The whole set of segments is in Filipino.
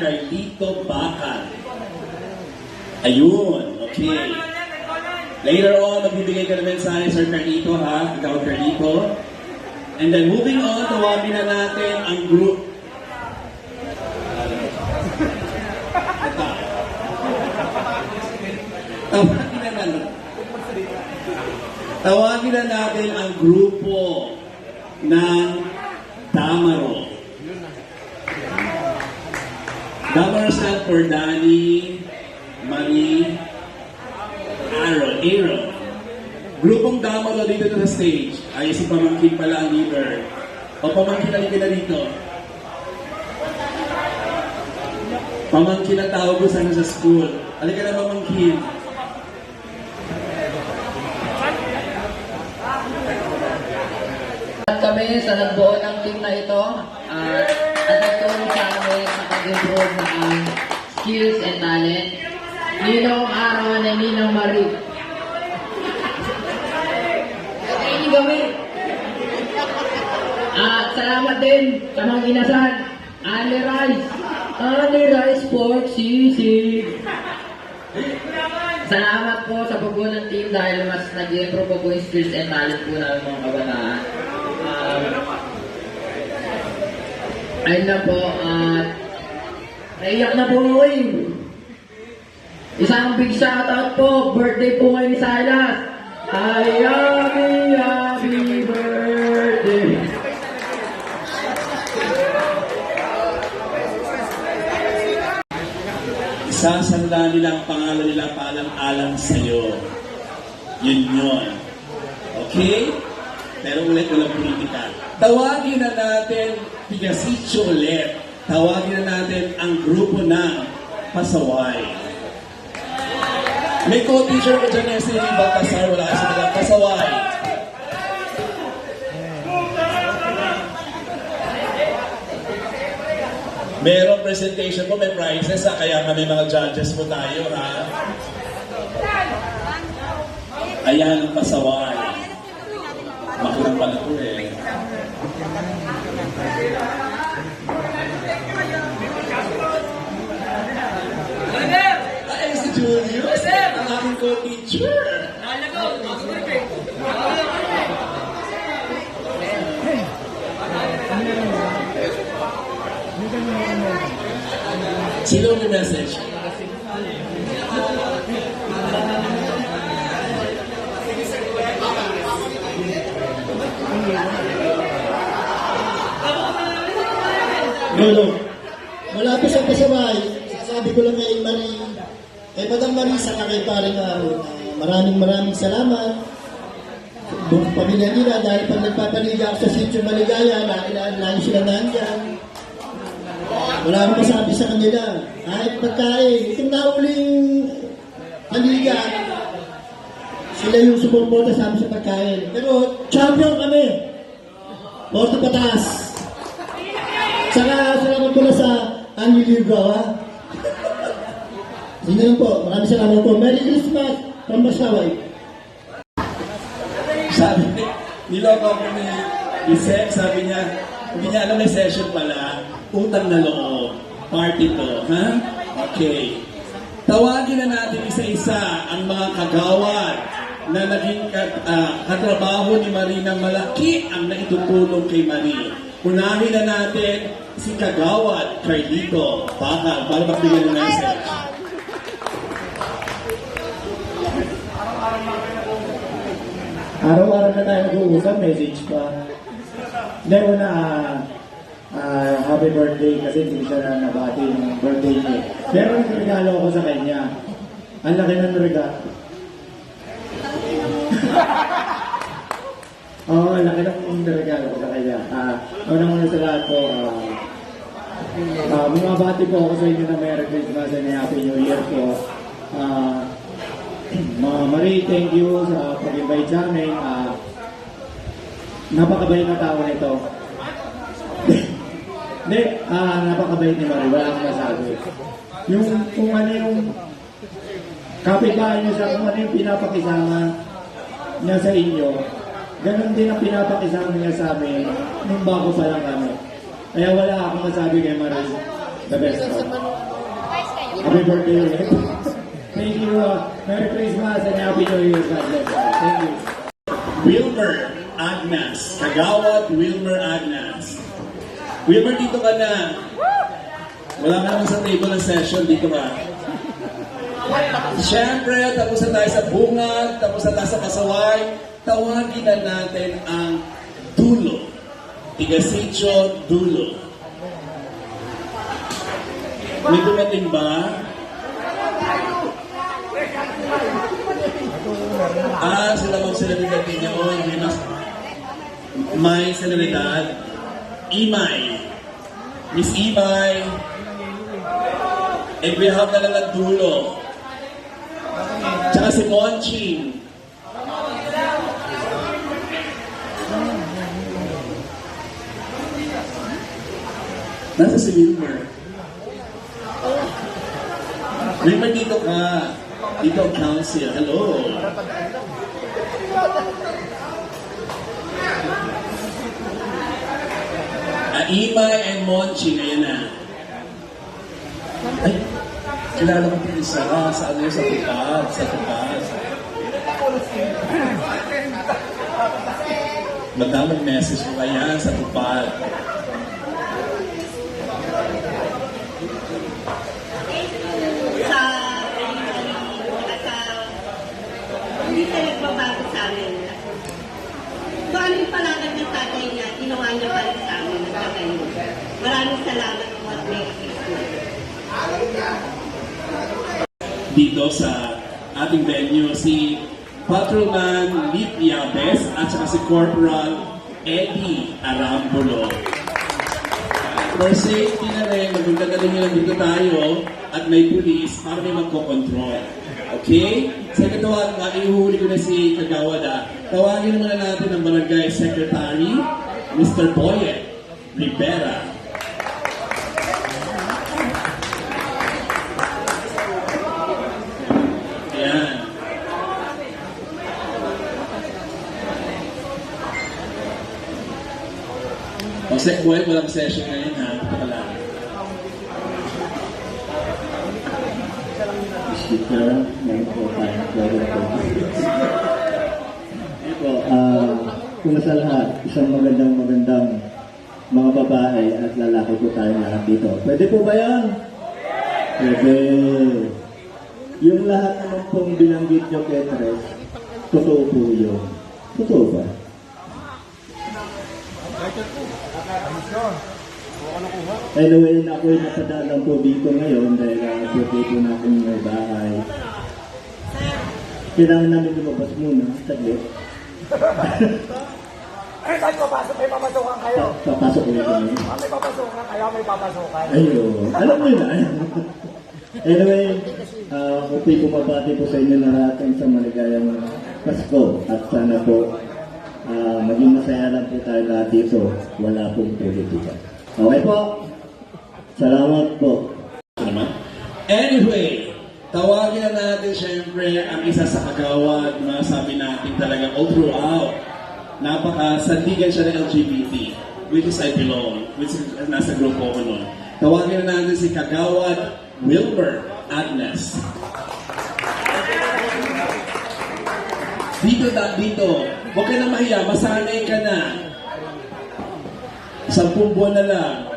Carlito Bacal. Ayun, okay. Later on, magbibigay ka ng mensahe, Sir Carlito, ha? Ikaw, Carlito. And then moving on, tawagin na natin ang group. Tawagin na natin ang grupo ng Damaro. Damaro stand for Danny, Marie, Aaron. Grupong Damaro dito sa stage. Ay, si Pamangkin pala ang leader. O Pamangkin, halika na dito. Pamangkin ang tawag ko sana sa school. Halika na, Pamangkin. At kami sa nagbuo ng team na ito at nagtulong sa amin sa pag-improve ng skills and talent. Ninong Aaron at Ninong Marie. Ini gawin. At salamat din sa mga ginasal. Ali Rice Pork Sisig. Salamat po sa pagbuo ng team dahil mas nag-improve po yung skills and talent po ng mga kabataan. Ayun na po, at naiyak na po eh. Isang big shoutout po, birthday po ngayon ni Silas. Happy birthday. Isasanda nila ang pangalan nila paalang-alang sa'yo. Yun. Okay? Pero ulit walang politika. Tawagin na natin Tigasitio ulit. Tawagin na natin ang grupo ng Pasaway. May co-teacher ko dyan si Baltasar. Wala kasi mga Pasaway. Merong presentation po, may prizes ha, kaya kami mga judges po tayo ha. Ayan ang Pasaway. Makulang pala po eh. Ay, si Julius, ang aking co-teacher. Sino may message? Lolo, malapit sa Pasaway, sasabi ko lang kay Marie, kay Madam Marisa na kay Paring Aaron, maraming salamat. Buong pamilya nila, dahil pag nagpapaliga ako sa sitio Maligaya, lagi sila nandyan. Wala akong masabi sa kanila. Kahit pagkain, itong nauling paliga, sila yung sumuporta sa amin sa pagkain. Pero champion kami. Porto pataas. Saka salamat ko na sa Annie Libro, ha? Sige lang po. Maraming salamat po. Merry Christmas from Pasaway. Sabi niloko ko ni Isek, sabi niya, hindi niya alam may session pala, utang na loob. Party to, ha? Okay. Tawagin na natin isa-isa ang mga kagawad na naging katrabaho ni Marie na malaki ang naitutulong kay Marie. Unahin na natin si Kagawad Carlito Bacal para magbigay ng message. Araw-araw na tayo nag-uusap, message pa. Hindi ko na happy birthday kasi hindi siya na nabati yung birthday niya. Pero yung regalo ko sa kanya, ang laki ng regalo. Oo, ang laki ng regalo ko sa kanya. Unang-una sa lahat po, bumabati po ako sa inyo na Merry Christmas and Happy New Year po. Marie, thank you sa pag-invite sa amin. Napakabait na tao nito. Hindi, napakabait ni Marie. Wala akong masabi. Yung kung ano yung kapitbahay niyo sa kung ano yung pinapakisama niya sa inyo, ganun din ang pinapakisama niya sa amin nung bago pa lang kami. Kaya wala akong masabi kay Marie. The best po. Happy birthday ulit. Thank you. Merry Christmas and Happy New Year. God bless you. Thank you. Wilmer Agnas. Kagawad Wilmer Agnas. Wilmer, dito ka na. Wala ka naman sa table ng session. Dito ka. Siyempre, tapos na tayo sa bungad, tapos na tayo sa pasaway. Tawagin na natin ang dulo. Tigasityo dulo. May dumating ba? Sila bang celebridad ninyo? May celebridad. Imay. Miss Imay. And we have na lang ang dulo. Tsaka si Monching. Nasa si Wilmer. Wilmer, dito ka. Dito ang council. Hello. Imay and Monching. Ayan na. Ay, kilala ko din isa. Sa ano sa tupad. Sa tupad. Madaming message ko kaya sa tupad. Hindi siya nagbabago sa amin. Kung ano yung palagad ng tatay niya, ginawa niya pa rin sa amin ng tatay niya. Maraming salamat po at Merry Christmas. Dito sa ating venue, si Patrolman Lip Yabes at saka si Corporal Eddie Arambulo. For safety na rin, magkagaling nyo lang dito tayo at may pulis para may magkocontrol. Okay? Second one, ihuhuli ko na si Kagawad. Tawagin muna natin ang Barangay Secretary, Mr. Boyet Rivera. Ayan. O, Sec Boyet, walang session ngayon ha. Wala. Speaker, meron po tayong ito, kung sa lahat, isang magandang mga babae at lalaki po tayong lahat dito. Pwede po ba yan? Pwede. Yung lahat naman pong binanggit nyo, Petres, totoo po yun. Totoo ba? Anyway, ako'y napadalang po dito ngayon dahil birthday po na akong may bahay. Kailangan namin lumabas muna, saglit. Eh, saan papasok? May papasukan kayo. Papasok ulit kami. May papasukan kayo, may papasukan. Ayun, alam niyo na. Anyway, okay pumabati po sa inyo na lahat ng isang maligayang Pasko at sana po maging masaya lang po tayo lahat dito. Wala pong politika. Okay po. Salamat po. Anyway, tawagin na natin syempre ang isa sa kagawad na sabi natin talaga all throughout. Napaka-sandigan siya ng LGBT, which is I belong, which is nasa grupo ko nun. Tawagin na natin si Kagawad Wilmer Agnas. Dito. Huwag ka na mahiya, masanay ka na. 10 buwan na lang.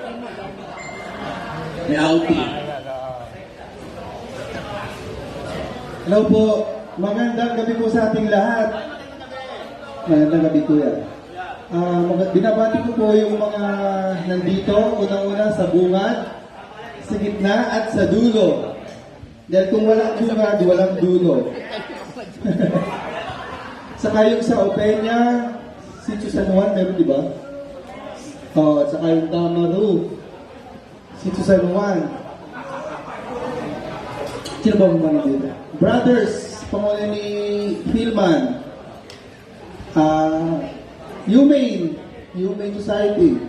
May outing. Hello po, magandang gabi po sa ating lahat. Magandang gabi kuya. Binabati ko po yung mga nandito, unang-una sa bungad, sa gitna at sa dulo. Dahil kung walang bungad, walang dulo. Saka yung sa Opeña, Sitio San Juan, meron di ba? At saka yung Tamaru, Sitio San Juan. Sino ba mga dito? Brothers, pangulo ni Philman. Humane Society.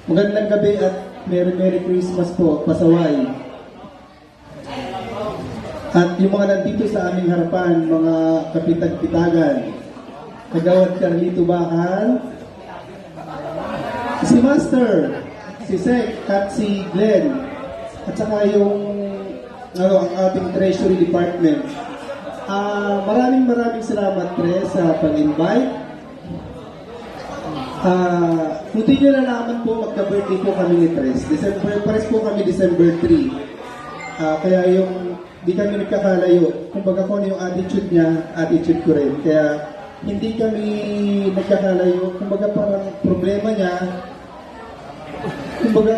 Magandang gabi at Merry Christmas po, pasaway. At yung mga nandito sa aming harapan, mga kapitag-pitagan, Kagawad Carlito Bakal, si Master, si Sek, at si Glenn, at saka yung ang ating Treasury Department. Maraming salamat, Tre, sa pag-invite. Kung di nyo nalaman po, magka-birthday po kami ni Tres. Pares po kami December 3. Kaya yung di kami nagkakalayo. Kumbaga kung ano yung attitude niya, attitude ko rin. Kaya hindi kami nagkakalayo. Kumbaga parang problema niya, kumbaga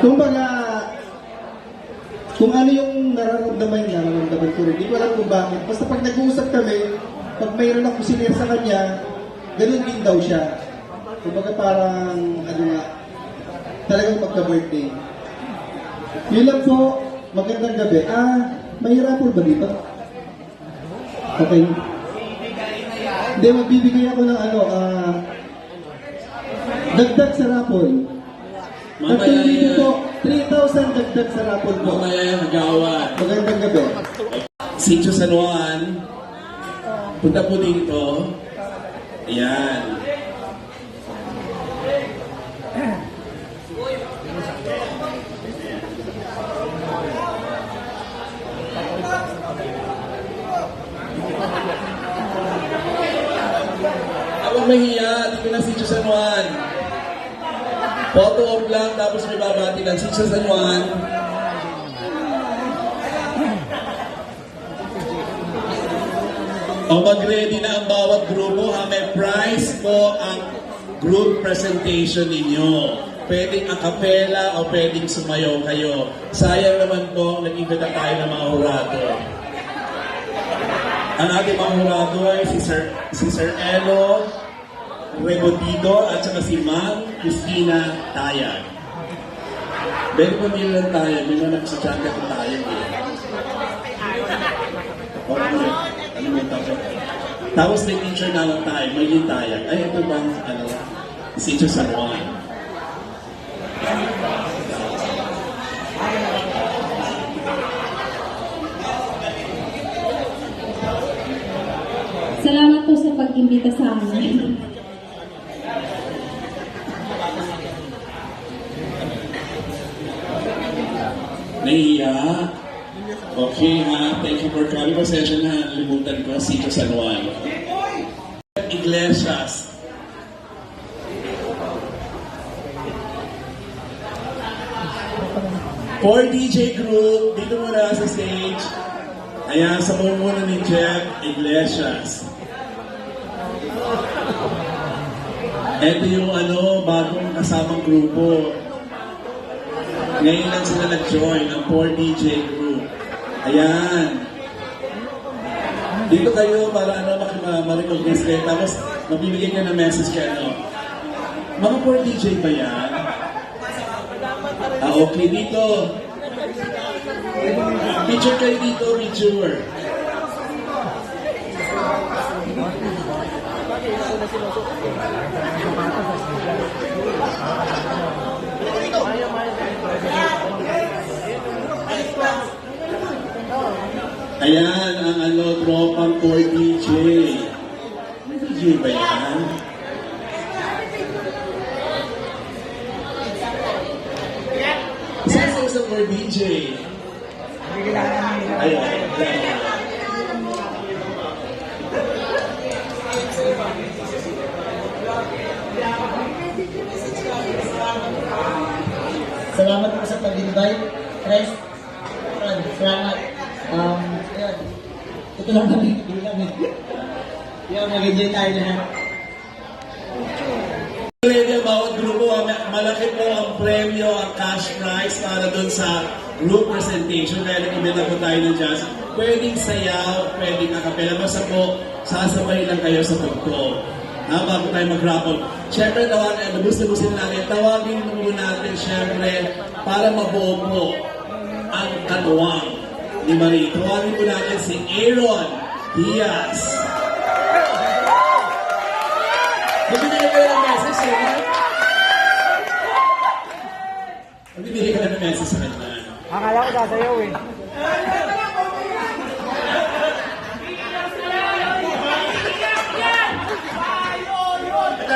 kumbaga kung ano yung nararamdaman ko rin. Hindi ko alam kung bakit. Basta pag nag-uusap kami, pag mayroon ako sinir sa kanya, ganun din daw siya. Kumbaga parang, talagang magka-birthday. Yun lang po, magandang gabi. May raffle ba dito? Okay. Hindi, magbibigay ako ng dagdag sa raffle. Mamaya Dito yan. po, 3,000 dagdag sa raffle po. Mamaya yan, magawa. Magandang gabi. Sitio San Juan. Punta po dito. Ayan. Huwag mahiya, dito na Sitio San Juan. Photo op lang, tapos may babati lang. Sitio San Juan. O mag-ready na ang bawat grupo, ha? May prize po ang group presentation ninyo. Pwedeng a cappella o pwedeng sumayaw kayo. Sayang naman po, nag-imbita tayo ng mga hurado. Ang ating mga hurado ay si Sir Elo Rebodito at saka si Ma'am Christina Tayag. Very familiar tayo, may mga nagsasagat ng Tayag eh. Okay. Ano mo ito? Tapos may teacher naman tayo, may yung Tayag. Ay, ito bang, Sitio San Juan. Salamat po sa pag-imbita sa amin. Nahiya. Okay ha, thank you for coming. Pasensya na, nalimutan ko, Sitio San Juan. Iglesias. For DJ Group, dito muna sa stage. Ayan, sa muna ni Jeff Iglesias. Ito yung bagong kasamang grupo. Ngayon lang sila nag-join, ang 4DJ Group. Ayan. Dito kayo para ma-recognize kayo. Tapos, mabibigyan ka ng message kayo. Mga 4DJ ba yan? Okay, dito. Picture kayo dito, picture. Ayan, ang tropang 4DJ. DJ ba yan? Saan sa 4DJ? Ayan. Salamat po sa pag-invite. Tres, salamat. Ayan. Ito lang kami. Yan, mag-enjoy tayo lahat. Ready ang bawat grupo. Malaki po ang premyo, ang cash prize para doon sa group presentation. Kaya nag-ibenta po tayo ng jazz. Pwedeng sayaw, pwedeng akapela. Basta po, sasabay lang kayo sa pagko. Bago tayo mag-raffle. Siyempre, nabus-nabusin natin. Tawagin mo natin, siyempre, para mabuo po ang katuwang ni Marie. Tawagin mo natin si Aaron Diaz. Magbibigay kayo ng message, eh? Magbibigay ka ng message sa kanya. Akala ko sasayaw eh.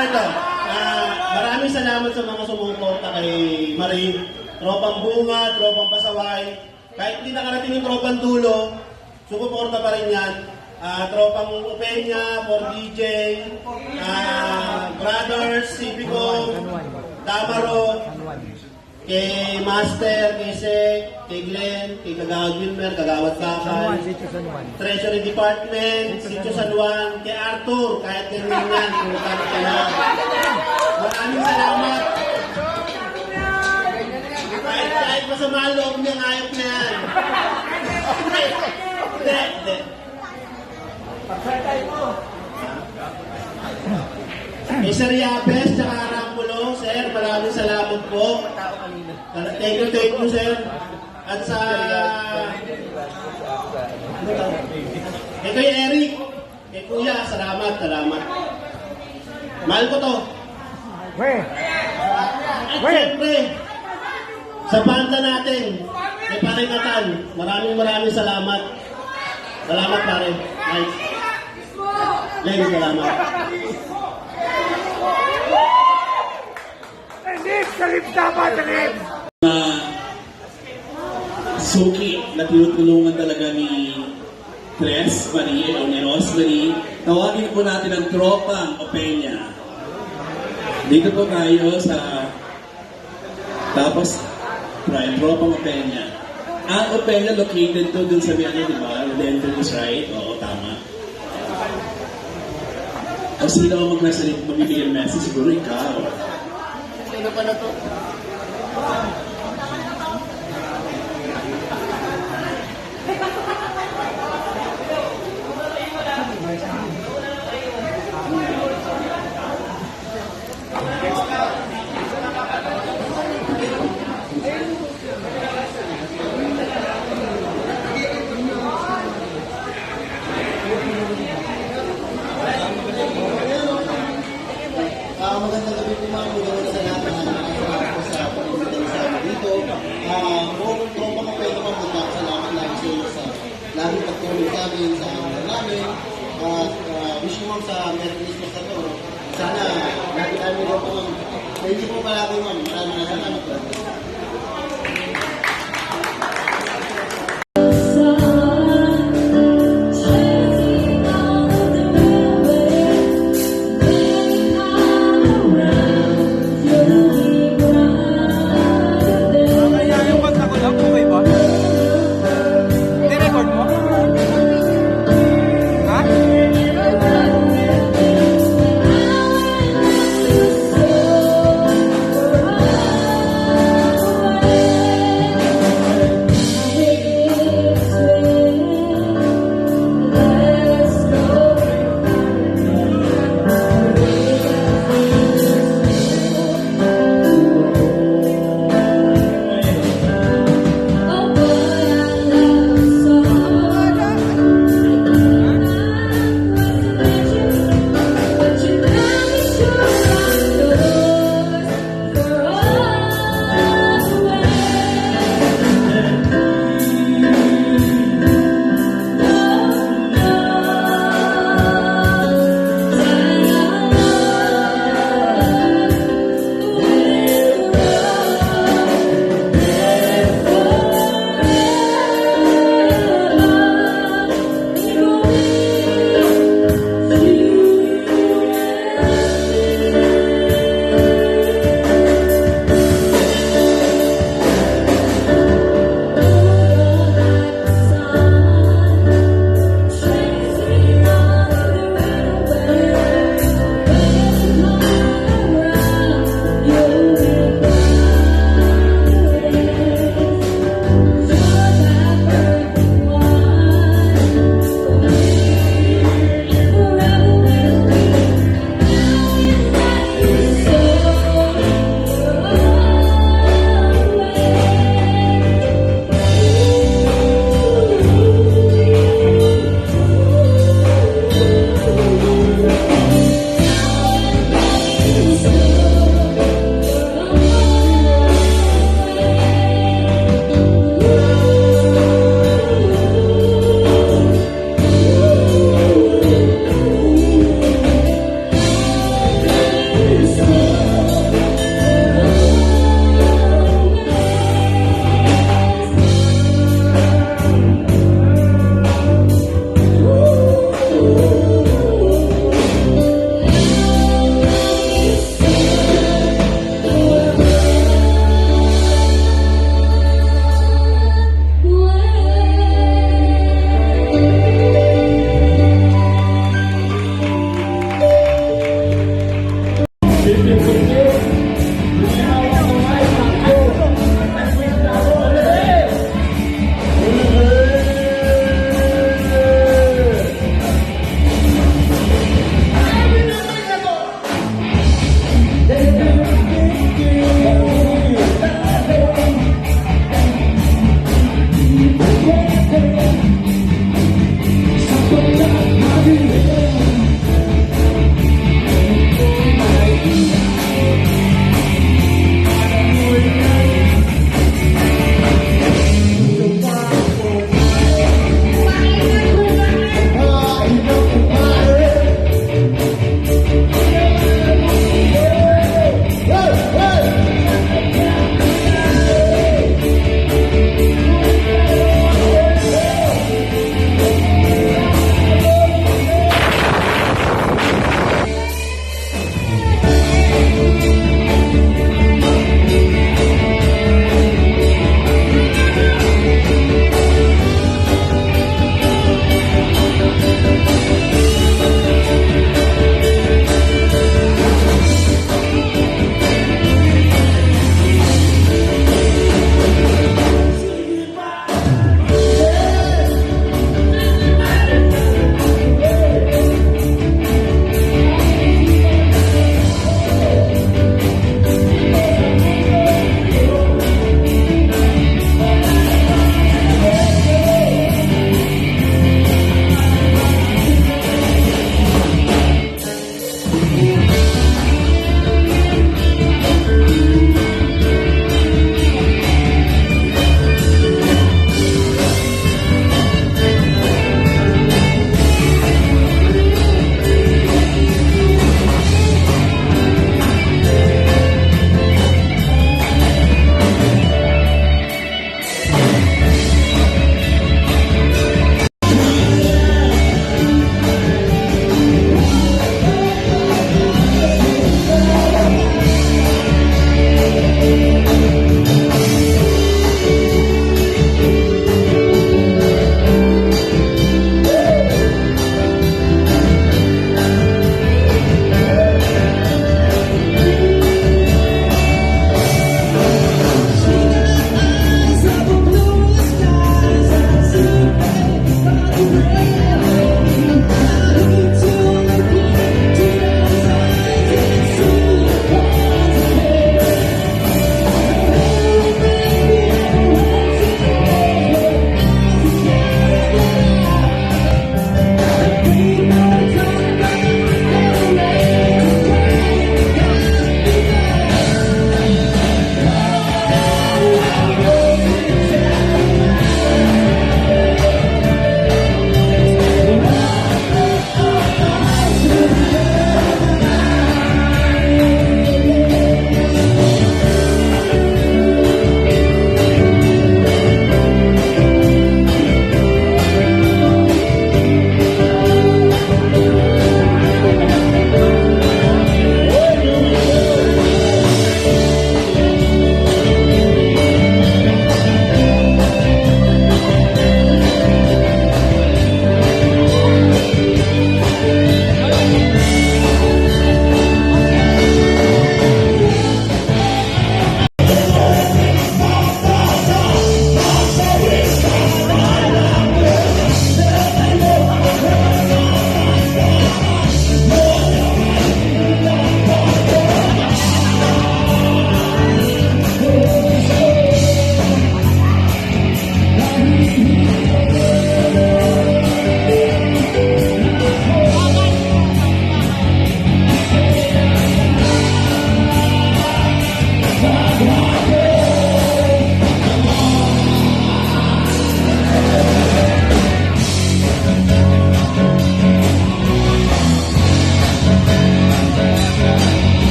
Ito. Maraming salamat sa mga sumuporta kay Marie. Tropang Bunga, Tropang Pasaway. Kahit hindi nakarating yung Tropang Dulo, sumuporta pa rin yan. Tropang Upenya, for DJ, Brothers, Civico, Damaro, kay Master, kay Sek, kay Glenn, kay Kagawad Wilmer, Kagawad Kakay, Treasury Department, Sitio San Juan, kay Arthur, kahit ganyan yan, kumutan ka na. Maraming salamat. Kahit masama ang loob niya, ayop na yan. Hindi. Kay Sir Yapes, tsaka Arampulo, Sir, maraming salamat po. Thank you, Sir. At sa... Kay Kuya Eric, kay Kuya, salamat. Mahal ko to. At siyempre, sa banda natin, kay Pare Natan, maraming salamat. Salamat, pare. Nice. Lady, salamat. Suki na tinutulungan talaga ni Tres Marie o ni Rosemary. Tawagin po natin ang Tropang Openya. Dito po tayo sa tapos Tropang Openya. Ang Openya located to dun sa Miami, di ba? The entrance right? Oo, tama. O sino ang magbibigay ng message? Siguro ikaw. Sino pa na to? Magandang gabi po mga magandang sa lahat ng salamat po sa pag-ibigay sa amin dito. Buong tropa ko pwede naman magkakasalamat lagi sa iyo sa laging pagtulong sa amin sa araw namin. Wish you ma'am sa Merry Christmas na to. Sana lagi namin rin po ma'am. Thank you po palagi ma'am. Maraming salamat po.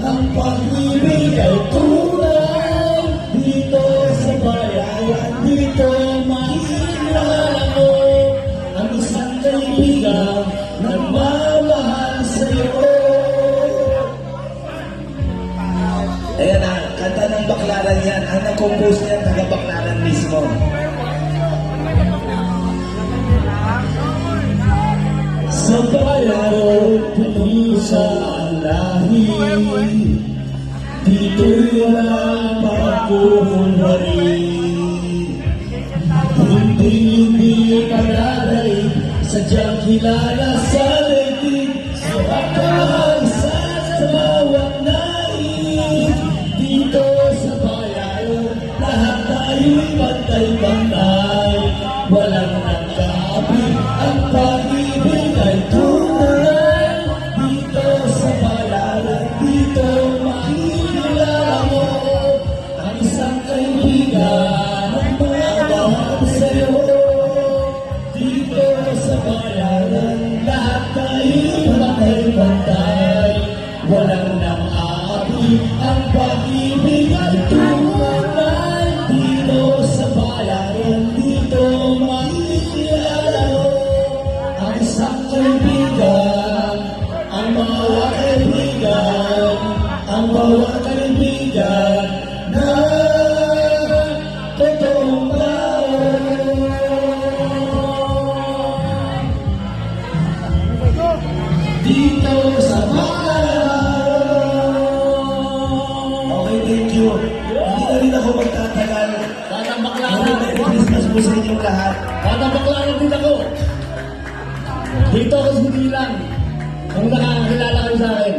ang pag-ibig ay tunay. Dito sa bayan, dito makikilala mo ang isang kaibigan na mamahal sa'yo. Ayan na, kanta ng Baklaran yan. Ang nag-compose niyan, taga Baklaran mismo. Sa bayan, puso ang lahi. Dito'y walang pagkukunwari. Hindi panalay, sadyang kilala sa ligid. Sarap kaisa sa bawat nais. Dito sa bayan, lahat tayo'y pantay-pantay. Walang nagkaapi, ang pag-ibig ay tunay. Dito sa bayan, dito makikilala mo ang isang kaibigan ang mamahal sa'yo. Dito sa bayan, lahat tayo'y pantay-pantay. Walang nang-aapi, ang pag-ibig ay tunay. Dito sa bayan, dito makikilala mo ang isang kaibigan, ang bawat kaibigan, ang bawat kaibigan na totoong tao. Dito sa bayan. Okay, thank you. Hindi na rin ako magtatagal. Batang Merry Baklaran. Christmas po sa inyong lahat. Batang Baklaran din ako. Dito ako sa Budilan. Kung nakakakilala kayo sa akin.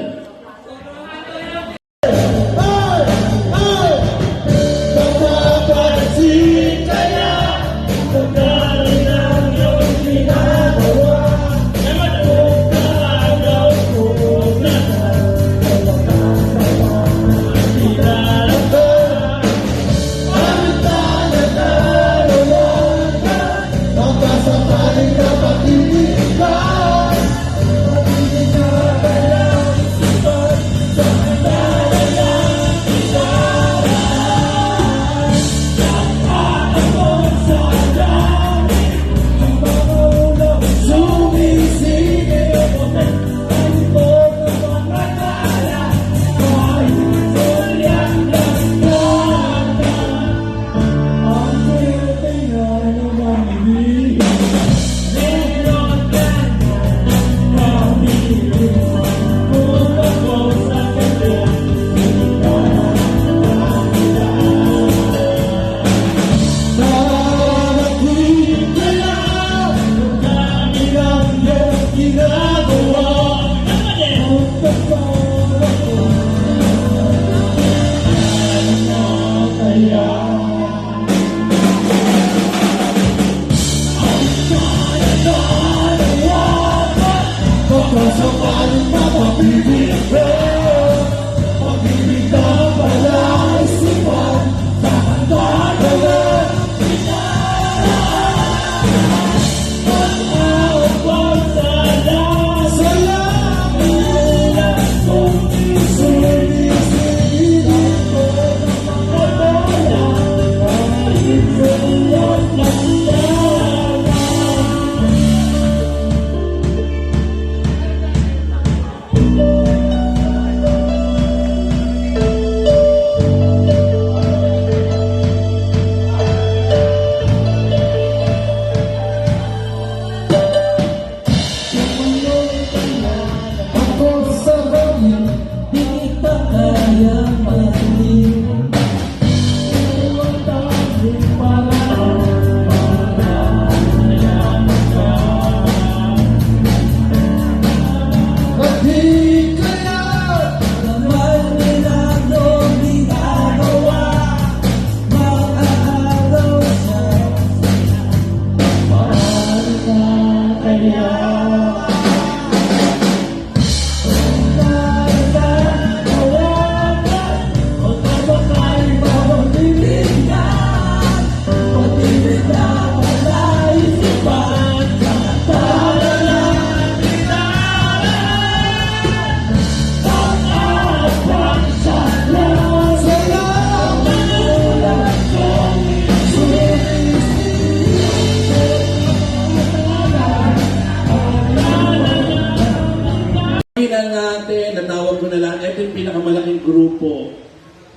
grupo.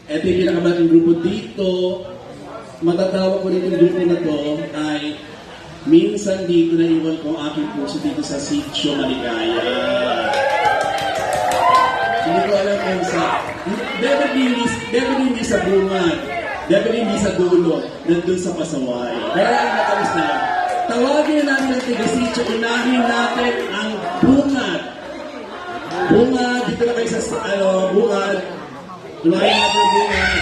Ito yung pinakamalaking grupo dito. Matatawag ko rin yung grupo na to ay minsan dito na iwan ko ang aking puso dito sa Sitio Maligaya. Hindi ko alam kung sa... Definitely hindi sa bungad. Definitely hindi sa dulo. Nandun sa Pasaway. Kaya ang matamis na lang. Tawagin natin ang taga-Sitio. Unahin natin ang bungad. Bungad. Dito na kayo sa bungad. Unahin natin ang bungad.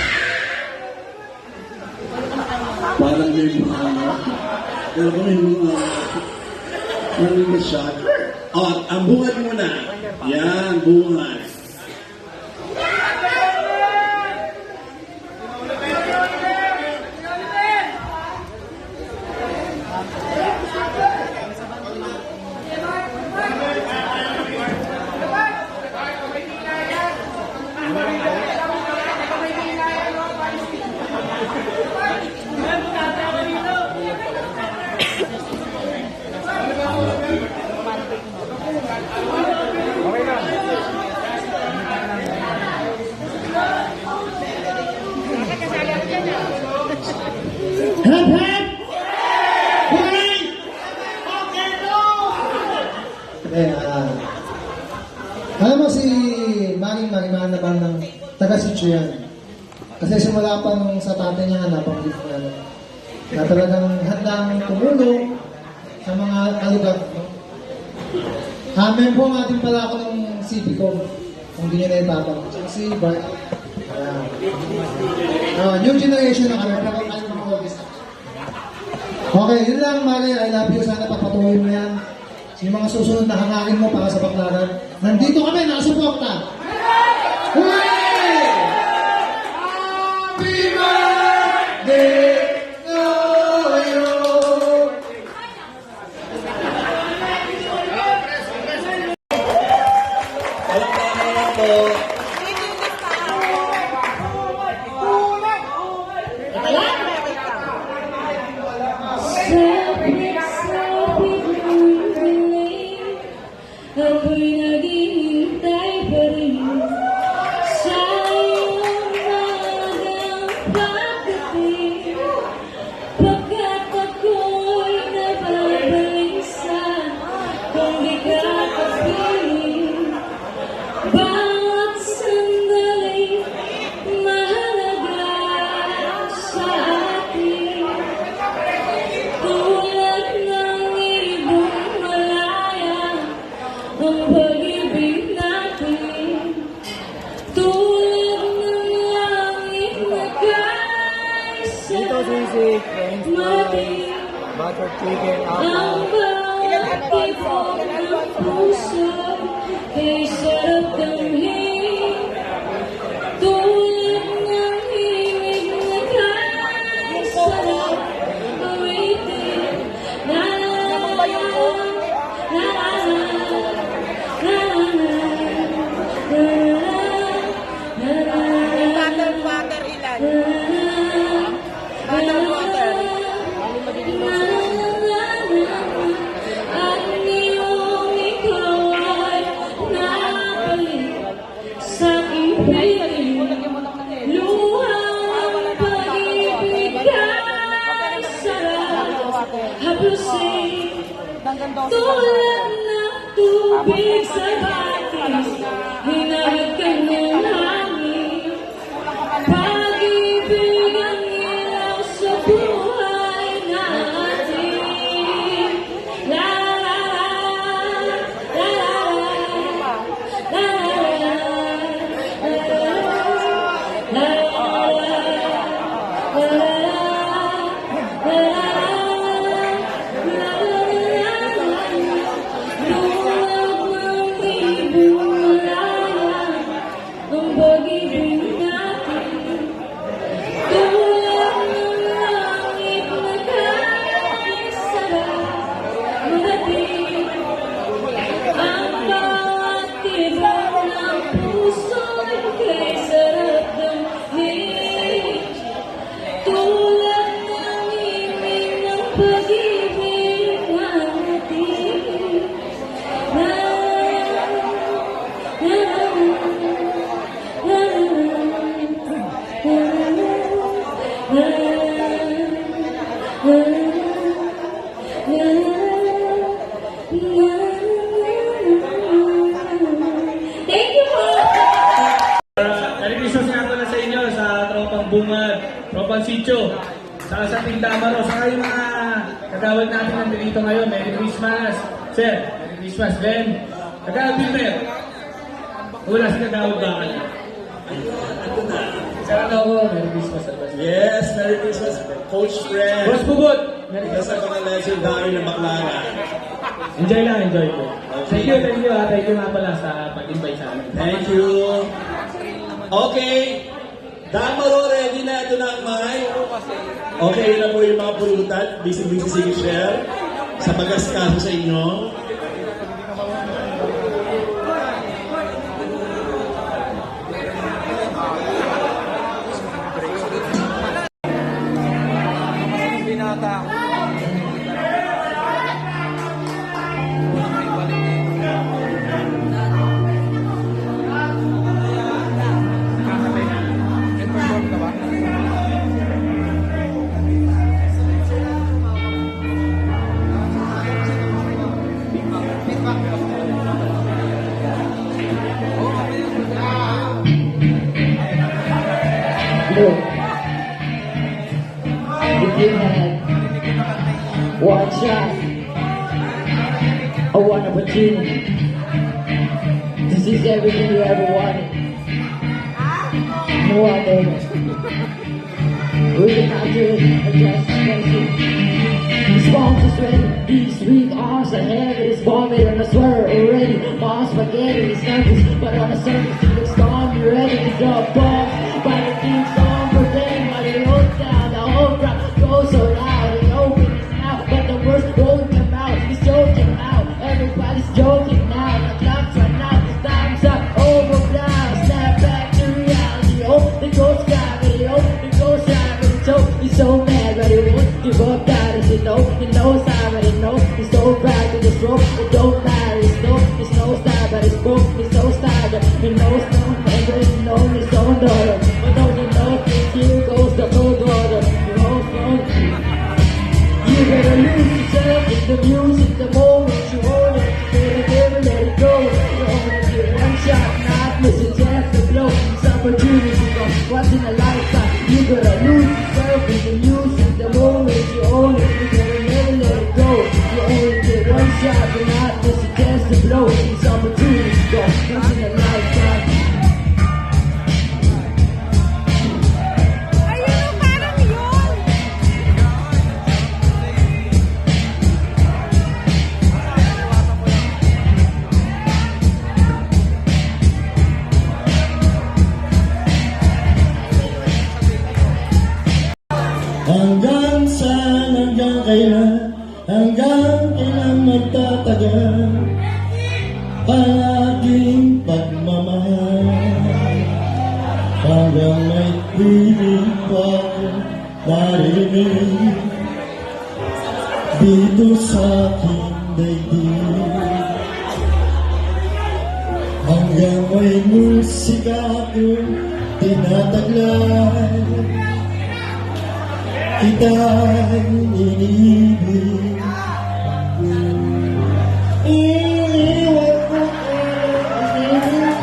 Parang may bungad. Pero kung may bungad. Parang may shot. Ang bungad muna. Yan, bungad. Alam mo si Maring Mariman naman ng taga-Sitio yan. Kasi simula pa nung sa tatay niya nabanggit niya na talagang handang tumulong sa mga kalugar. Member nga din pala ako ng CPCOM kung hindi niya na itatang. Si Bart. New generation na kami. Pero kayo mag-always. Okay, yun lang Mari. I love you. Sana pagpatuloy mo yan. Yung mga susunod na hangarin mo para sa Baclaran. Nandito kami, nakasuporta. Hooray! Happy birthday to you! Ako'y naghihintay pa rin sa iyong magang pagdating, pagkat ako'y nababalisa kung di ka kapiling. Bawat sandali mahalaga sa atin, tulad ng ibong malaya ang pag-ibig natin, tulad ng langit na kaisa mating ang bawat tibok ng puso ay sarap damhin, tulad ng himig na kaisarap awitin. La la la la tulad ng tubig sa batis, hinahid ka ng hangin. Pag-ibig ang ilaw sa buhay natin. La la la la la la la la. Pansitio, saka sa Team Damaro, saka yung mga kagawad natin nandito ngayon. Merry Christmas. Sir, Merry Christmas. Ben, kagawad Wilmer. Wala si kagawad ba? Saka ako, Merry Christmas. Yes, Merry Christmas, Coach Fred. Boss Pubot, Merry Isa Christmas. sa mga legendary na baklaran. Enjoy lang, enjoy po. Thank you, thank you. Thank you nga pala sa pag-invite sa amin. Thank you. Okay. Damaro, ready na. Ito na ang mic. Okay, yun na po yung mga pulutan. Busy-busy si share sa pag-askaso sa inyo. Look, if you had one shot or one opportunity to seize everything you ever wanted, no other we can not do it just special. These bombs are ready, these weak arms are heavy, this vomit and I swear already. Mom's spaghetti is nervous, but on the surface it looks stormy, ready to drop bombs. But the things on for them, but it rolls down, the whole crowd goes so loud, they open his mouth, but the words won't come out, he's joking out, everybody's joking now, the clock's run out, time's up, over now, snap back to reality, oh, the ghost gravity, oh, the ghost gravity, so he's so mad, but he won't give up, that is, he knows how, but he knows, he's so bad with his rope, it don't matter, he's no style, but he's broke, he's so style, but he knows no anger, he knows his own daughter, but don't you know, here goes the whole daughter, you hold on, you better lose yourself in the music, the moment you hold it, you better never let it go, you only get one shot, not miss a chance to blow, it's opportunity, go, once in a lifetime, you better lose yourself in the music, the moment you own it, you better never let it go, you only get one shot, but not miss a chance to blow, it's opportunity, go, once in a lifetime. Hanggang saan, hanggang kailan magtatagal ang aking pagmamahal. Hanggang may piling pa narinig dito sa aking daigdig. Hanggang may musika akong tinataglay, kita'y iniibig. Iniwan ko ang pag-ibig,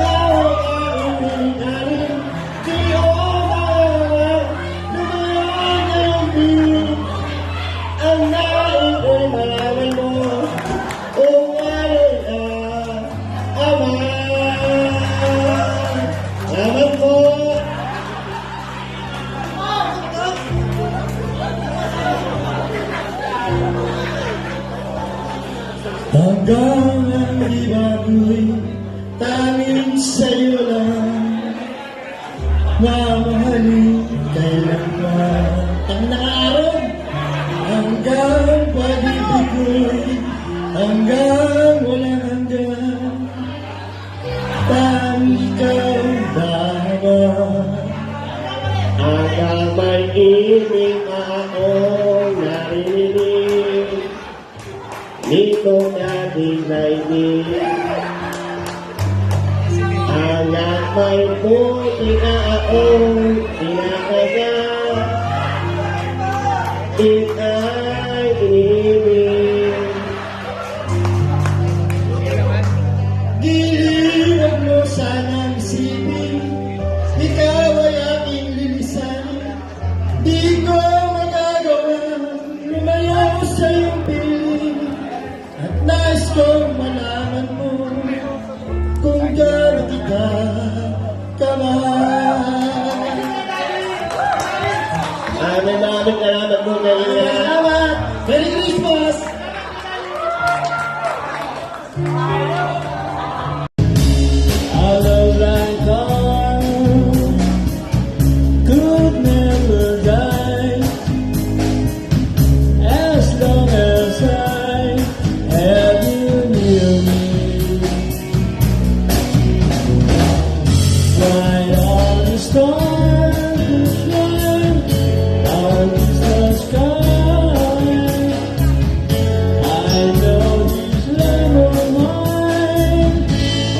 lawak ang inigaling, di ko mawawala, lumayan ang piling. Ang nais ko'y malaman mo, kung alin ang ama. Salamat po. Hanggang ang ibago'y tanging sa'yo lang, mamahalin kailanman ang nakaroon. Hanggang pag-ibig ko'y hanggang walang hanggan, tanging ikaw dapat. Hanggang may ibig akong narinig, dito natin naibig. Hanggang may puti na akong pinakagat, ika'y inibig. Giliwag mo sanang isipin, ikaw ay aking lilisanin. Maraming salamat po. Salamat! Merry Christmas! Our love like ours could never die as long as I have you near me. Why all the stars shine against the sky? I know this love of mine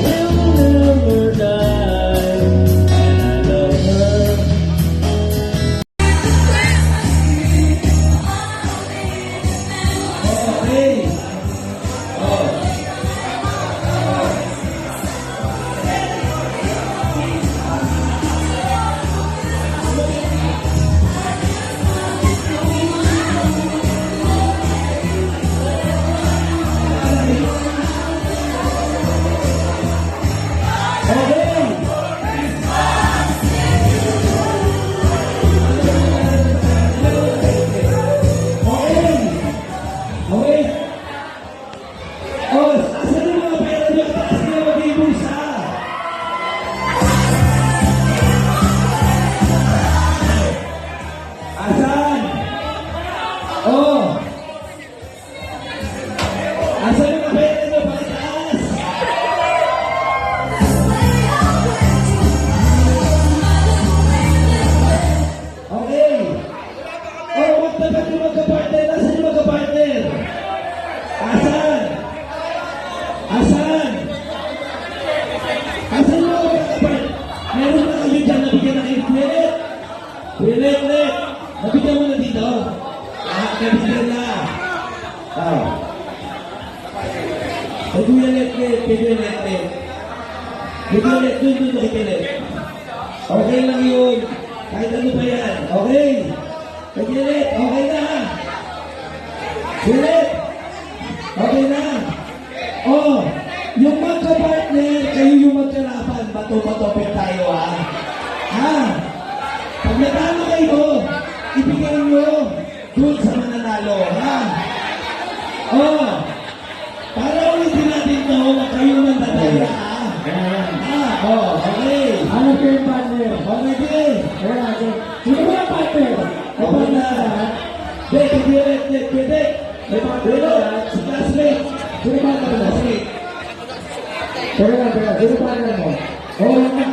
will never die, and I love her. Okay. Okay. Oh, asan yung mga pera niyo? Taas niyo mag-ibulsa. Asan? Oh. Asan yung mga pera niyo? Pakitaas. Okay. Oh, magtapat yung magka-partner. Asan yung magka-partner? Asan? Asan? Asan yung magka-partner? Meron na kami dyan nabigyan ng Pilit. Pilit. Nabigyan mo na dito. Nabigyan na. Ay, Kuya Letlet. Kuya Letlet, dun kay Pilit. Okay lang yun. Kahit ano pa yan. Okay. Kay Pilit, okay na. Pilit. Okay na. Oh, yung magka-partner, kayo yung magkalaban. Bato-batopin tayo, ha? Ha? Pag natalo kayo, ibigay nyo dun sa mananalo, ha? Oh, para ulitin natin to, na kayo nang dadaya, ha? Oh, okay. Ano po yung partner? Okay, sige. Sino ba yung partner? Okay na. Pwede. May partner na yan. Si classmate. Sino ba partner mo? Classmate. Teka. Sino partner mo? Oh, yan.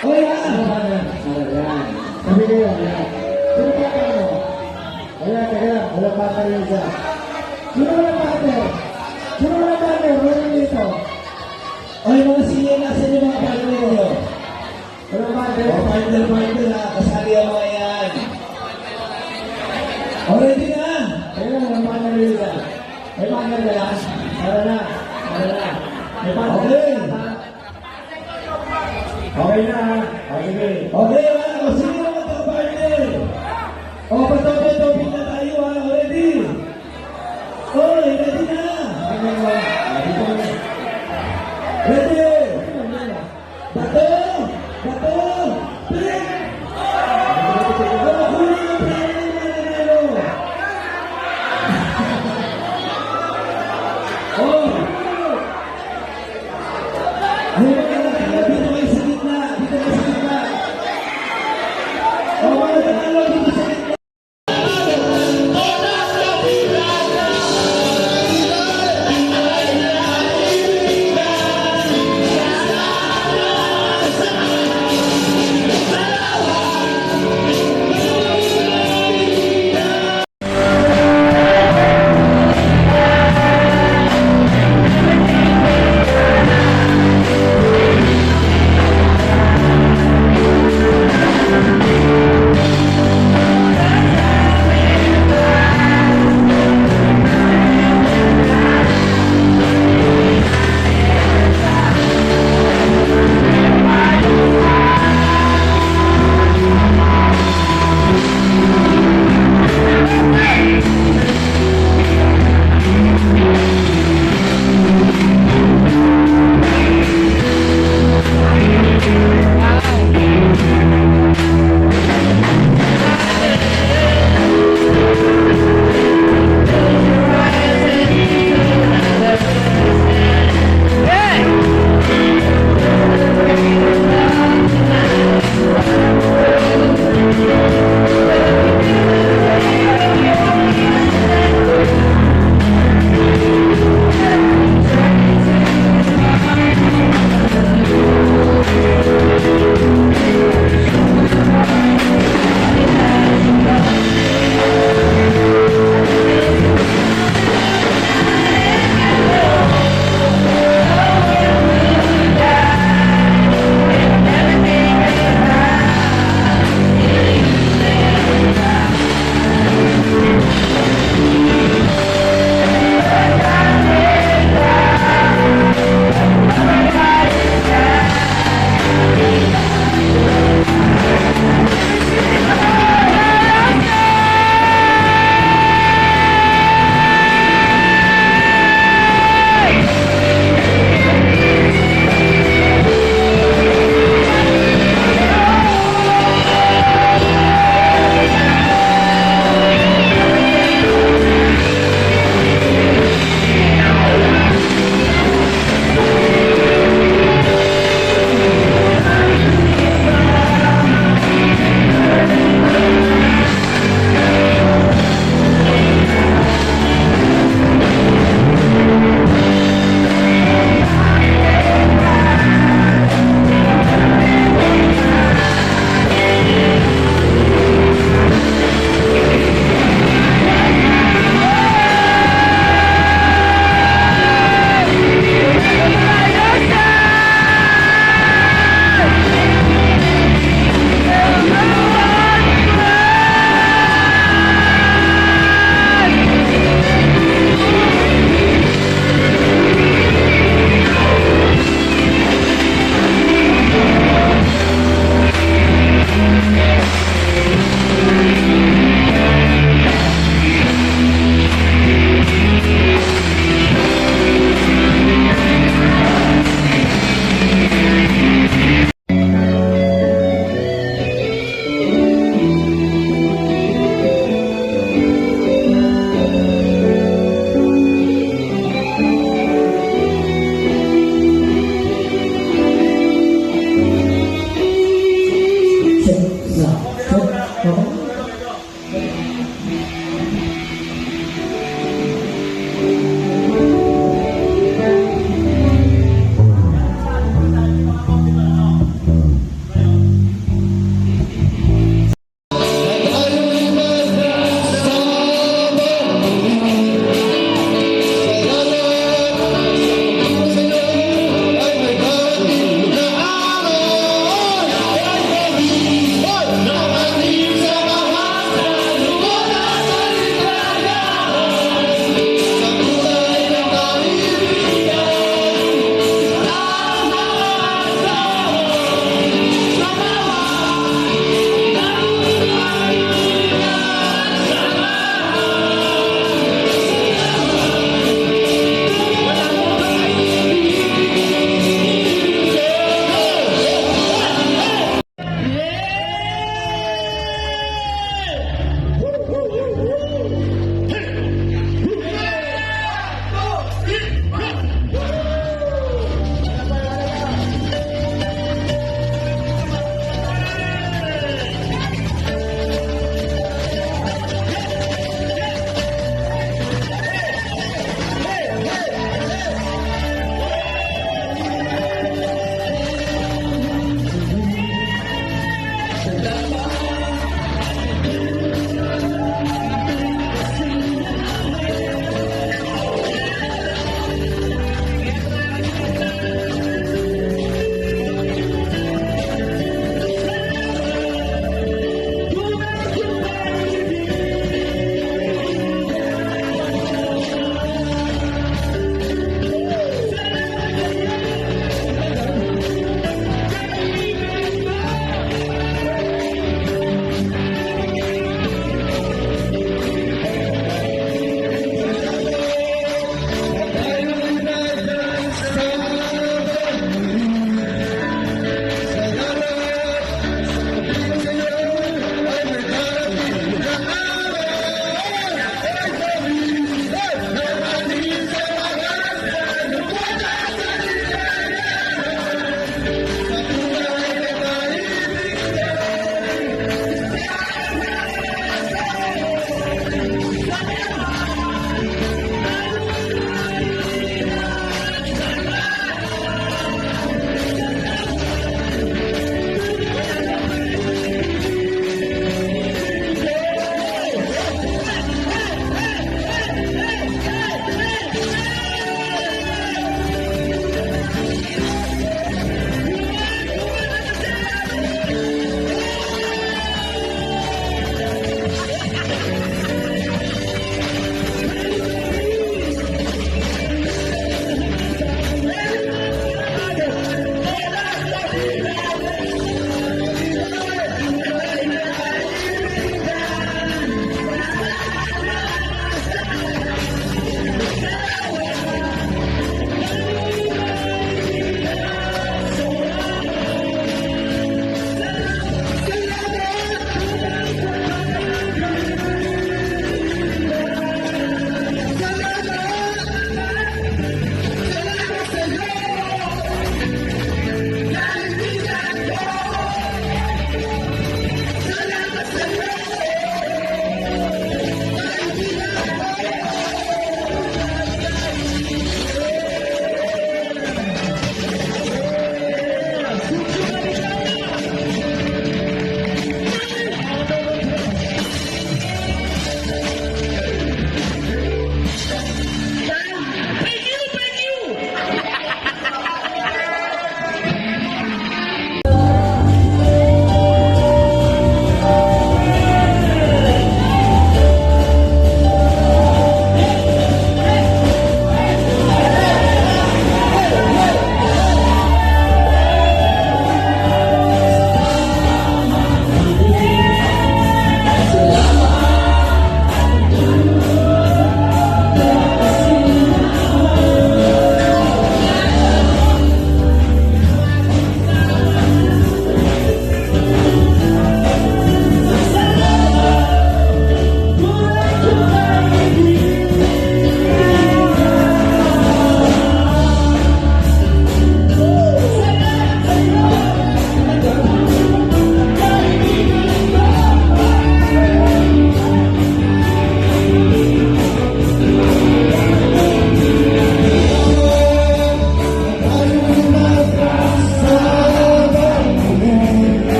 Oh, yan. Ano partner? Yan. Sabi kayo, yan. Sino partner mo? Teka. Wala partner yun siya. Sino wala partner? Wala dito. Oh, yung mga senior, nasan yung mga partner nyo? Wala partner. Oh, partner ha. Kasali ang mga yan. Oh, ready na. Teka, wala partner yun siya. May partner ka lang? Wala na. May partner. Okay. Okay na. Sige. Okay, ha. O, sino yung mga partner? Oh, patopin na tayo, ha. Ready? Oh, ready na. Ready? Bato! Pilit! Kunin ang pera ng mananalo! Oh! Dito kayo sa gitna!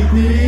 Happy